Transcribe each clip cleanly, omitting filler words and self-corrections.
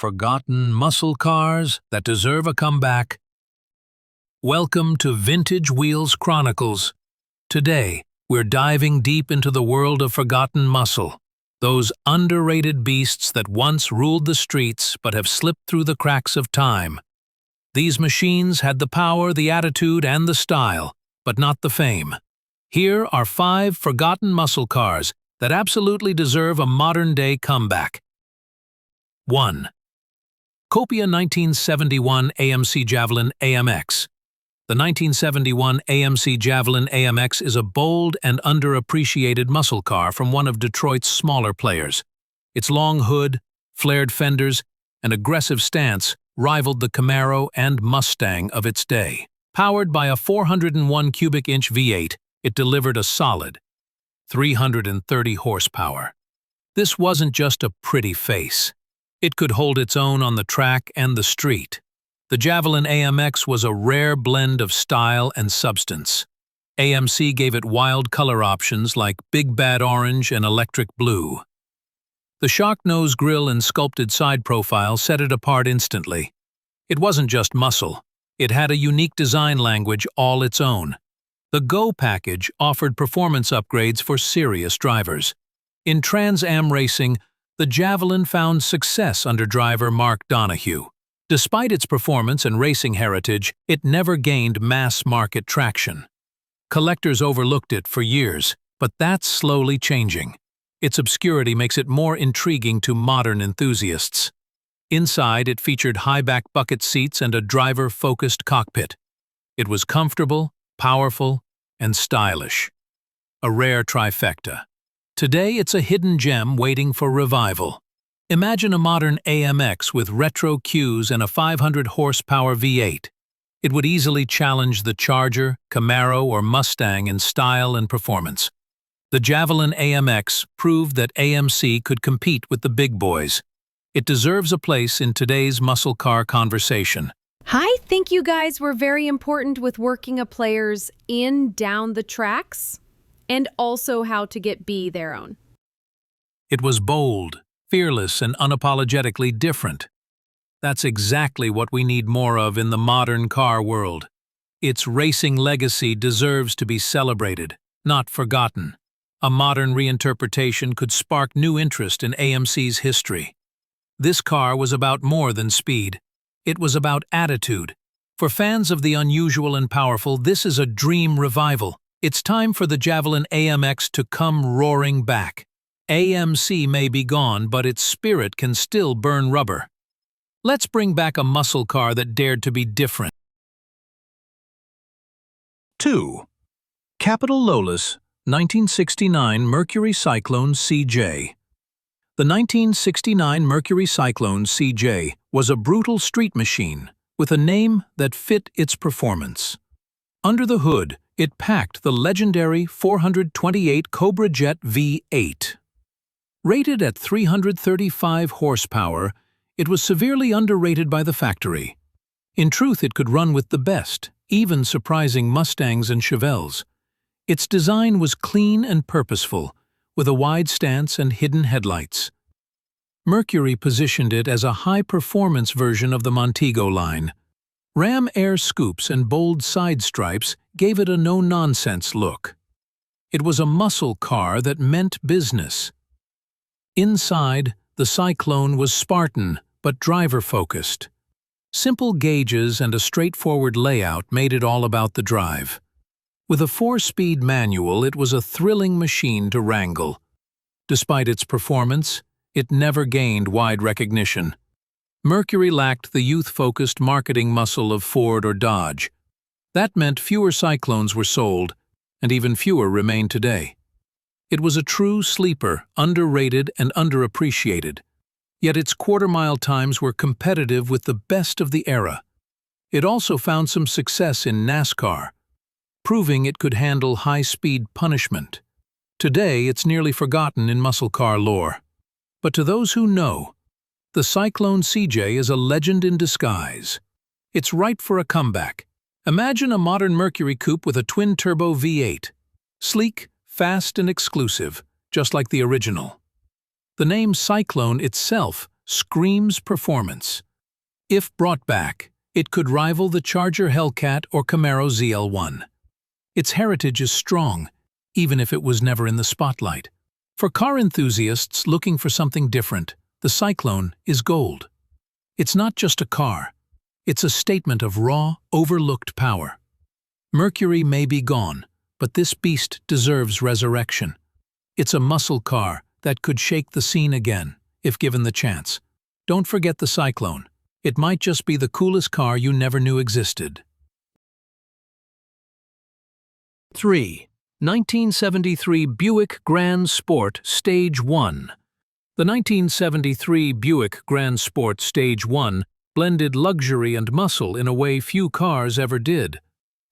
forgotten muscle cars that deserve a comeback. Welcome to Vintage Wheels Chronicles. Today, we're diving deep into the world of forgotten muscle, those underrated beasts that once ruled the streets but have slipped through the cracks of time. These machines had the power, the attitude, and the style, but not the fame. Here are 5 forgotten muscle cars that absolutely deserve a modern-day comeback. 1. Copia 1971 AMC Javelin AMX. The 1971 AMC Javelin AMX is a bold and underappreciated muscle car from one of Detroit's smaller players. Its long hood, flared fenders, and aggressive stance rivaled the Camaro and Mustang of its day. Powered by a 401 cubic inch V8, it delivered a solid 330 horsepower. This wasn't just a pretty face. It could hold its own on the track and the street. The Javelin AMX was a rare blend of style and substance. AMC gave it wild color options like Big Bad Orange and Electric Blue. The shock nose grille and sculpted side profile set it apart instantly. It wasn't just muscle. It had a unique design language all its own. The Go package offered performance upgrades for serious drivers. In Trans Am racing, the Javelin found success under driver Mark Donohue. Despite its performance and racing heritage, it never gained mass-market traction. Collectors overlooked it for years, but that's slowly changing. Its obscurity makes it more intriguing to modern enthusiasts. Inside, it featured high-back bucket seats and a driver-focused cockpit. It was comfortable, powerful, and stylish. A rare trifecta. Today, it's a hidden gem waiting for revival. Imagine a modern AMX with retro cues and a 500-horsepower V8. It would easily challenge the Charger, Camaro, or Mustang in style and performance. The Javelin AMX proved that AMC could compete with the big boys. It deserves a place in today's muscle car conversation. I think you guys were very important with working a player's down the tracks, and also how to be their own. It was bold, fearless, and unapologetically different. That's exactly what we need more of in the modern car world. Its racing legacy deserves to be celebrated, not forgotten. A modern reinterpretation could spark new interest in AMC's history. This car was about more than speed. It was about attitude. For fans of the unusual and powerful, this is a dream revival. It's time for the Javelin AMX to come roaring back. AMC may be gone, but its spirit can still burn rubber. Let's bring back a muscle car that dared to be different. 2. Capital Lowless 1969 Mercury Cyclone CJ. The 1969 Mercury Cyclone CJ was a brutal street machine with a name that fit its performance. Under the hood, it packed the legendary 428 Cobra Jet V8. Rated at 335 horsepower, it was severely underrated by the factory. In truth, it could run with the best, even surprising Mustangs and Chevelles. Its design was clean and purposeful, with a wide stance and hidden headlights. Mercury positioned it as a high-performance version of the Montego line. Ram air scoops and bold side stripes gave it a no-nonsense look. It was a muscle car that meant business. Inside, the Cyclone was Spartan but driver-focused. Simple gauges and a straightforward layout made it all about the drive. With a 4-speed manual, it was a thrilling machine to wrangle. Despite its performance, it never gained wide recognition. Mercury lacked the youth-focused marketing muscle of Ford or Dodge. That meant fewer Cyclones were sold, and even fewer remain today. It was a true sleeper, underrated and underappreciated. Yet its quarter-mile times were competitive with the best of the era. It also found some success in NASCAR, proving it could handle high-speed punishment. Today, it's nearly forgotten in muscle car lore. But to those who know, the Cyclone CJ is a legend in disguise. It's ripe for a comeback. Imagine a modern Mercury coupe with a twin-turbo V8. Sleek, fast, and exclusive, just like the original. The name Cyclone itself screams performance. If brought back, it could rival the Charger Hellcat or Camaro ZL1. Its heritage is strong, even if it was never in the spotlight. For car enthusiasts looking for something different, the Cyclone is gold. It's not just a car. It's a statement of raw, overlooked power. Mercury may be gone, but this beast deserves resurrection. It's a muscle car that could shake the scene again, if given the chance. Don't forget the Cyclone. It might just be the coolest car you never knew existed. 3. 1973 Buick Grand Sport Stage 1. The 1973 Buick Grand Sport Stage 1 blended luxury and muscle in a way few cars ever did.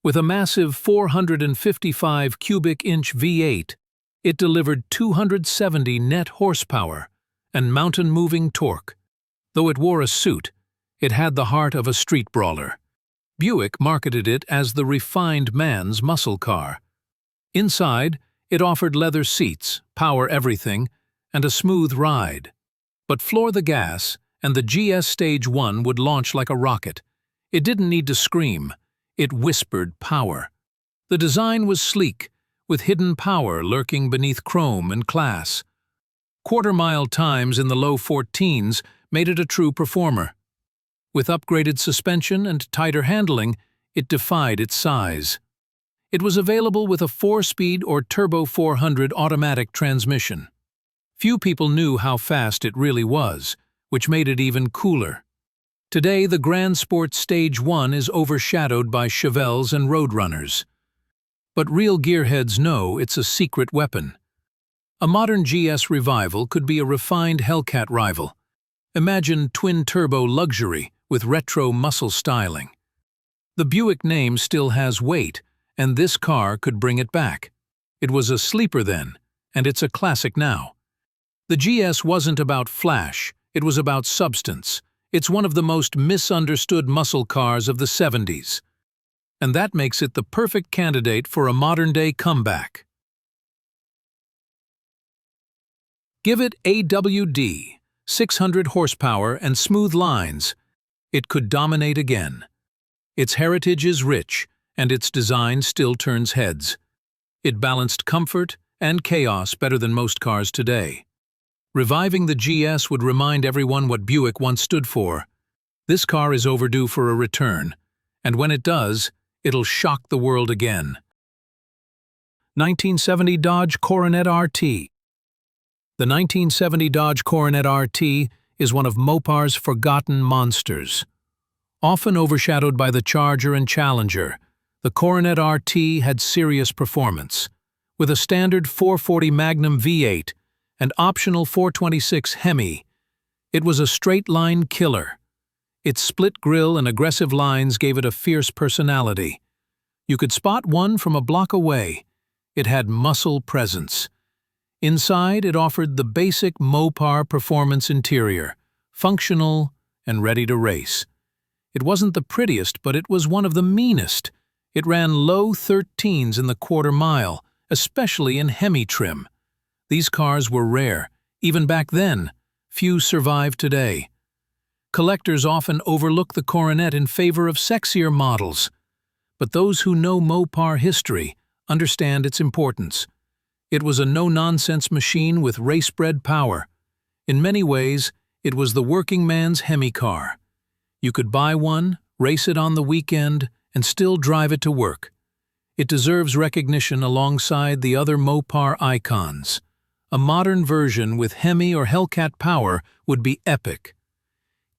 With a massive 455 cubic inch V8, it delivered 270 net horsepower and mountain-moving torque. Though it wore a suit, it had the heart of a street brawler. Buick marketed it as the refined man's muscle car. Inside, it offered leather seats, power everything, and a smooth ride. But floor the gas, and the GS Stage 1 would launch like a rocket. It didn't need to scream. It whispered power. The design was sleek, with hidden power lurking beneath chrome and class. Quarter-mile times in the low 14s made it a true performer. With upgraded suspension and tighter handling, it defied its size. It was available with a 4-speed or Turbo 400 automatic transmission. Few people knew how fast it really was, which made it even cooler. Today, the Grand Sport Stage 1 is overshadowed by Chevelles and Roadrunners. But real gearheads know it's a secret weapon. A modern GS revival could be a refined Hellcat rival. Imagine twin-turbo luxury with retro muscle styling. The Buick name still has weight, and this car could bring it back. It was a sleeper then, and it's a classic now. The GS wasn't about flash, it was about substance. It's one of the most misunderstood muscle cars of the 70s. And that makes it the perfect candidate for a modern-day comeback. Give it AWD, 600 horsepower and smooth lines. It could dominate again. Its heritage is rich, and its design still turns heads. It balanced comfort and chaos better than most cars today. Reviving the GS would remind everyone what Buick once stood for. This car is overdue for a return, and when it does, it'll shock the world again. 1970 Dodge Coronet RT. The 1970 Dodge Coronet RT is one of Mopar's forgotten monsters. Often overshadowed by the Charger and Challenger, the Coronet RT had serious performance. With a standard 440 Magnum V8 and optional 426 Hemi, it was a straight-line killer. Its split grille and aggressive lines gave it a fierce personality. You could spot one from a block away. It had muscle presence. Inside, it offered the basic Mopar performance interior, functional and ready to race. It wasn't the prettiest, but it was one of the meanest. It ran low 13s in the quarter mile, especially in Hemi trim. These cars were rare. Even back then, few survive today. Collectors often overlook the Coronet in favor of sexier models. But those who know Mopar history understand its importance. It was a no-nonsense machine with race-bred power. In many ways, it was the working man's Hemi car. You could buy one, race it on the weekend, and still drive it to work. It deserves recognition alongside the other Mopar icons. A modern version with Hemi or Hellcat power would be epic.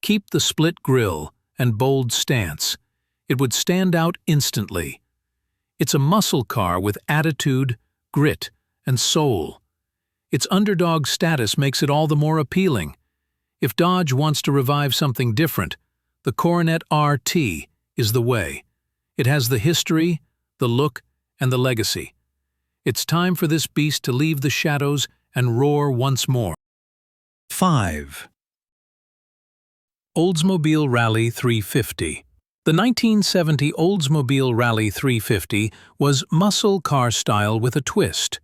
Keep the split grille and bold stance. It would stand out instantly. It's a muscle car with attitude, grit, and soul. Its underdog status makes it all the more appealing. If Dodge wants to revive something different, the Coronet RT is the way. It has the history, the look, and the legacy. It's time for this beast to leave the shadows and roar once more. 5. Oldsmobile Rally 350. The 1970 Oldsmobile Rally 350 was muscle car style with a twist,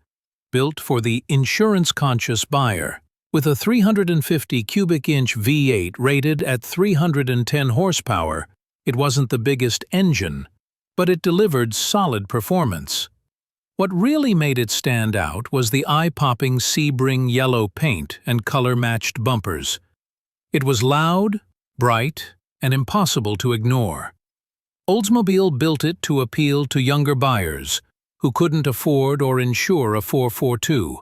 built for the insurance-conscious buyer. With a 350 cubic inch V8 rated at 310 horsepower, it wasn't the biggest engine, but it delivered solid performance. What really made it stand out was the eye-popping Sebring yellow paint and color-matched bumpers. It was loud, bright, and impossible to ignore. Oldsmobile built it to appeal to younger buyers who couldn't afford or insure a 442.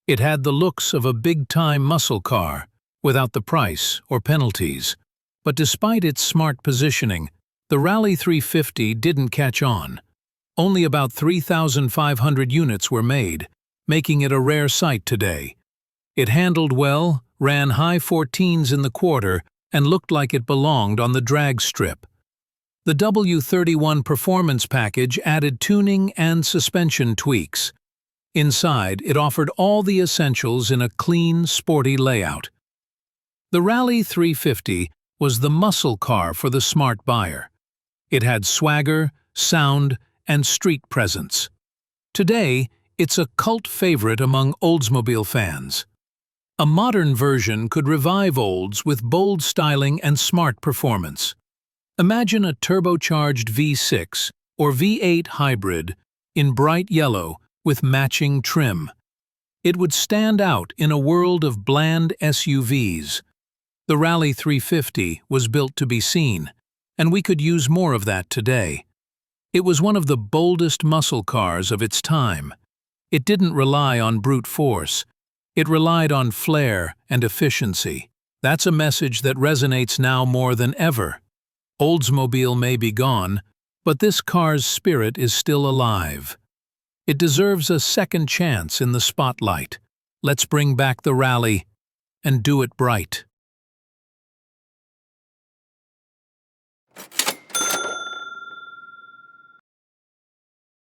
It had the looks of a big-time muscle car, without the price or penalties. But despite its smart positioning, the Rally 350 didn't catch on. Only about 3,500 units were made, making it a rare sight today. It handled well, ran high 14s in the quarter, and looked like it belonged on the drag strip. The W31 Performance package added tuning and suspension tweaks. Inside, it offered all the essentials in a clean, sporty layout. The Rally 350 was the muscle car for the smart buyer. It had swagger, sound, and street presence. Today, it's a cult favorite among Oldsmobile fans. A modern version could revive Olds with bold styling and smart performance. Imagine a turbocharged V6 or V8 hybrid in bright yellow with matching trim. It would stand out in a world of bland SUVs. The Rally 350 was built to be seen, and we could use more of that today. It was one of the boldest muscle cars of its time. It didn't rely on brute force. It relied on flair and efficiency. That's a message that resonates now more than ever. Oldsmobile may be gone, but this car's spirit is still alive. It deserves a second chance in the spotlight. Let's bring back the Rally and do it bright.